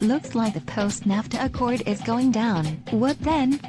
Looks like the post-NAFTA accord is going down. What then?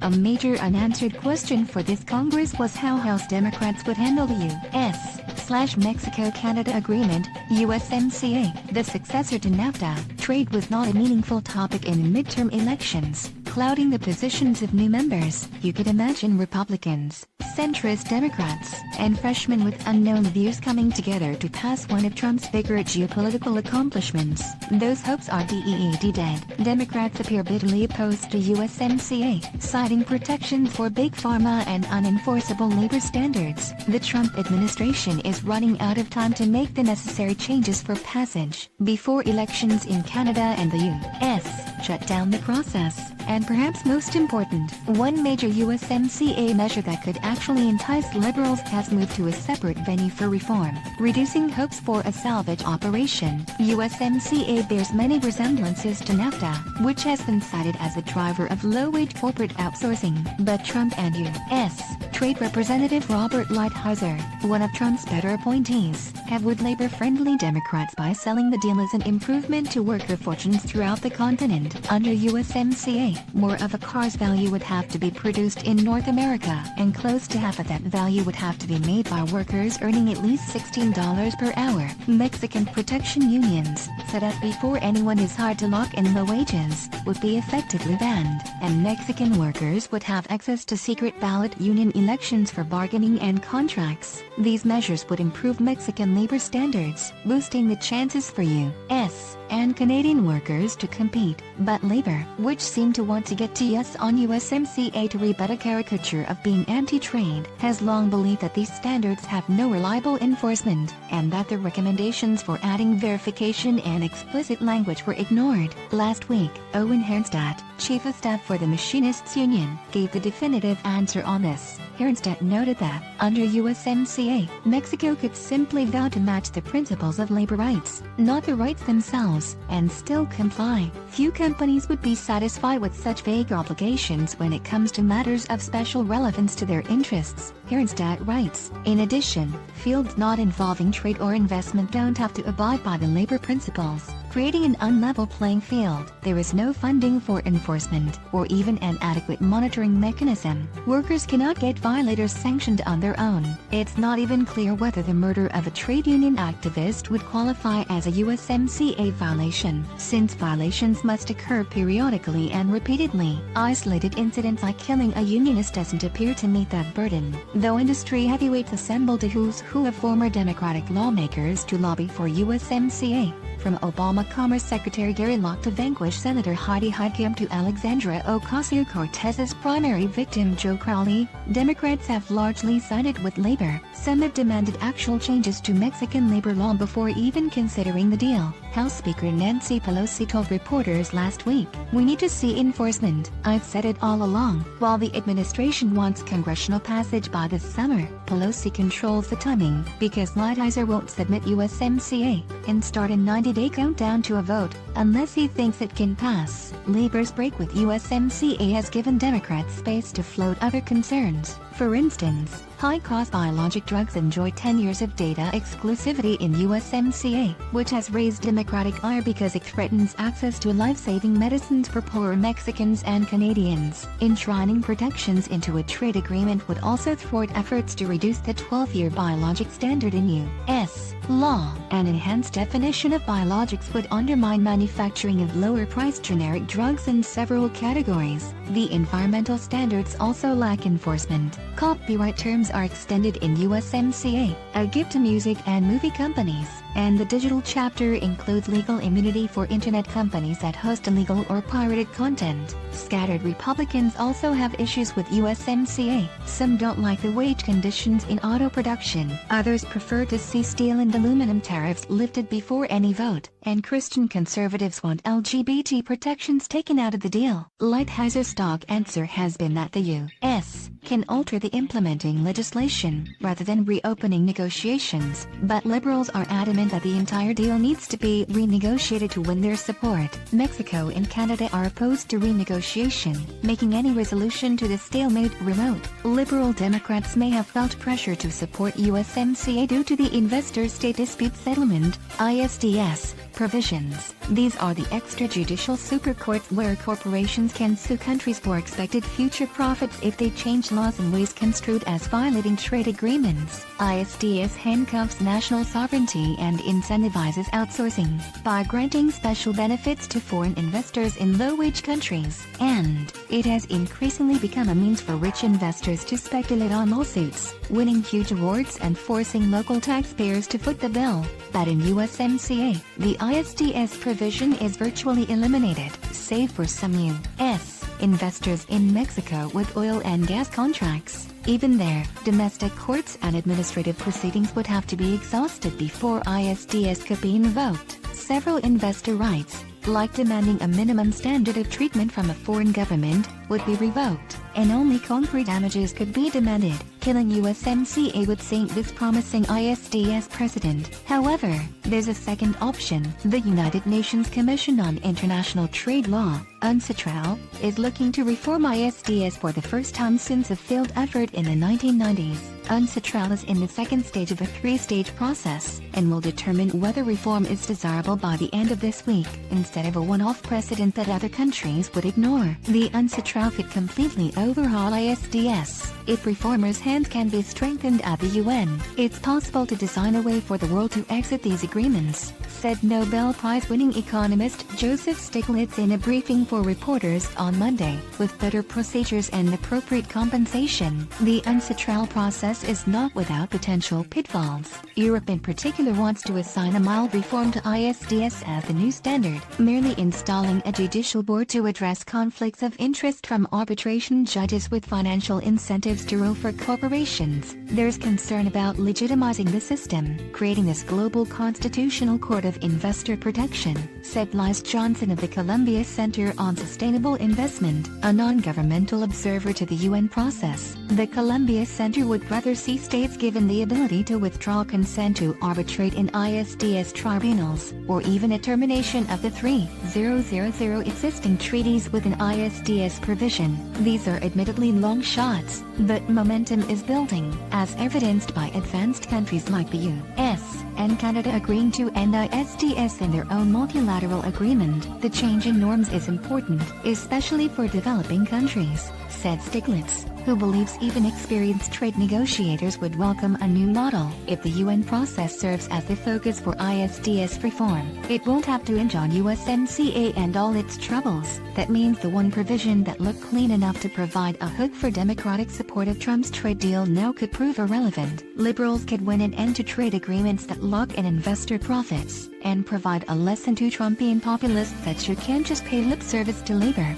A major unanswered question for this Congress was how House Democrats would handle the U.S.-Mexico-Canada Agreement, USMCA, the successor to NAFTA. Trade was not a meaningful topic in midterm elections, clouding the positions of new members. You could imagine Republicans, centrist Democrats, and freshmen with unknown views coming together to pass one of Trump's bigger geopolitical accomplishments. Those hopes are dead. Democrats appear bitterly opposed to USMCA, citing protections for big pharma and unenforceable labor standards. The Trump administration is running out of time to make the necessary changes for passage before elections in Canada and the U.S. shut down the process. And perhaps most important, one major USMCA measure that could actually entice liberals has moved to a separate venue for reform, reducing hopes for a salvage operation. USMCA bears many resemblances to NAFTA, which has been cited as a driver of low-wage corporate outsourcing. But Trump and U.S. Trade Representative Robert Lighthizer, one of Trump's better appointees, have wooed labor-friendly Democrats by selling the deal as an improvement to worker fortunes throughout the continent. Under USMCA, more of a car's value would have to be produced in North America, and close to half of that value would have to be made by workers earning at least $16 per hour. Mexican protection unions said that before anyone is hired to lock in the wages would be effectively banned, and Mexican workers would have access to secret ballot union elections for bargaining and contracts. These measures would improve Mexican labor standards, boosting the chances for U.S. and Canadian workers to compete. But labor, which seemed to want to get to yes on USMCA to rebut a caricature of being anti-trade, has long believed that these standards have no reliable enforcement, and that the recommendations for adding verification and explicit language were ignored. Last week, Owen Herrnstadt, Chief of Staff for the Machinists Union, gave the definitive answer on this. Herrnstadt noted that, under USMCA, Mexico could simply vow to match the principles of labor rights, not the rights themselves, and still comply. Few companies would be satisfied with such vague obligations when it comes to matters of special relevance to their interests, Herrnstadt writes. In addition, fields not involving trade or investment don't have to abide by the labor principles, creating an unlevel playing field. There is no funding for enforcement, or even an adequate monitoring mechanism. Workers cannot get violators sanctioned on their own. It's not even clear whether the murder of a trade union activist would qualify as a USMCA violation, since violations must occur periodically and repeatedly. Isolated incidents like killing a unionist doesn't appear to meet that burden, though industry heavyweights assembled a who's who of former Democratic lawmakers to lobby for USMCA. From Obama Commerce Secretary Gary Locke to vanquish Senator Heidi Heitkamp to Alexandria Ocasio-Cortez's primary victim Joe Crowley, Democrats have largely sided with labor. Some have demanded actual changes to Mexican labor law before even considering the deal. House Speaker Nancy Pelosi told reporters last week, "We need to see enforcement. I've said it all along." While the administration wants congressional passage by this summer, Pelosi controls the timing, because Lighthizer won't submit USMCA and start a 90-day countdown to a vote unless he thinks it can pass. Labor's break with USMCA has given Democrats space to float other concerns. For instance, high-cost biologic drugs enjoy 10 years of data exclusivity in USMCA, which has raised Democratic ire because it threatens access to life-saving medicines for poorer Mexicans and Canadians. Enshrining protections into a trade agreement would also thwart efforts to reduce the 12-year biologic standard in U.S. law. An enhanced definition of biologics would undermine manufacturing of lower-priced generic drugs in several categories. The environmental standards also lack enforcement. Copyright terms are extended in USMCA, a gift to music and movie companies, and the digital chapter includes legal immunity for internet companies that host illegal or pirated content. Scattered Republicans also have issues with USMCA. Some don't like the wage conditions in auto production. Others prefer to see steel and aluminum tariffs lifted before any vote. And Christian conservatives want LGBT protections taken out of the deal. Lighthizer's stock answer has been that the U.S. can alter the implementing legislation rather than reopening negotiations, but liberals are adamant that the entire deal needs to be renegotiated to win their support. Mexico and Canada are opposed to renegotiation, making any resolution to the stalemate remote. Liberal Democrats may have felt pressure to support USMCA due to the Investor State Dispute Settlement (ISDS) provisions. These are the extrajudicial supercourts where corporations can sue countries for expected future profits if they change laws in ways construed as violating trade agreements. ISDS handcuffs national sovereignty and incentivizes outsourcing by granting special benefits to foreign investors in low-wage countries, and it has increasingly become a means for rich investors to speculate on lawsuits, winning huge awards and forcing local taxpayers to foot the bill. But in USMCA, the ISDS provision is virtually eliminated, save for some U.S. investors in Mexico with oil and gas contracts. Even there, domestic courts and administrative proceedings would have to be exhausted before ISDS could be invoked. Several investor rights, like demanding a minimum standard of treatment from a foreign government, would be revoked, and only concrete damages could be demanded, killing USMCA with St. this promising ISDS precedent. However, there's a second option. The United Nations Commission on International Trade Law, UNCITRAL, is looking to reform ISDS for the first time since a failed effort in the 1990s. UNCITRAL is in the second stage of a three-stage process, and will determine whether reform is desirable by the end of this week, instead of a one-off precedent that other countries would ignore. The UNCITRAL could completely overhaul ISDS. If reformers' hands can be strengthened at the UN, it's possible to design a way for the world to exit these agreements, said Nobel Prize-winning economist Joseph Stiglitz in a briefing for reporters on Monday. With better procedures and appropriate compensation, the UNCITRAL process is not without potential pitfalls. Europe in particular wants to assign a mild reform to ISDS as the new standard, merely installing a judicial board to address conflicts of interest from arbitration judges with financial incentives to rule for corporations. There's concern about legitimizing the system, creating this global constitutional court of investor protection, said Liz Johnson of the Columbia Center on Sustainable Investment, a non-governmental observer to the UN process. The Columbia Center would rather see states given the ability to withdraw consent to arbitrate in ISDS tribunals, or even a termination of the 3,000 existing treaties with an ISDS provision. These are admittedly long shots, but momentum is building, as evidenced by advanced countries like the U.S. and Canada agreeing to end ISDS in their own multilateral agreement. The change in norms is important, especially for developing countries, said Stiglitz, who believes even experienced trade negotiators would welcome a new model. If the UN process serves as the focus for ISDS reform, it won't have to hinge on USMCA and all its troubles. That means the one provision that looked clean enough to provide a hook for Democratic support of Trump's trade deal now could prove irrelevant. Liberals could win an end to trade agreements that lock in investor profits, and provide a lesson to Trumpian populists that you can't just pay lip service to labor.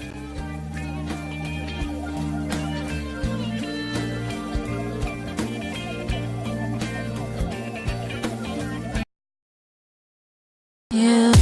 Yeah.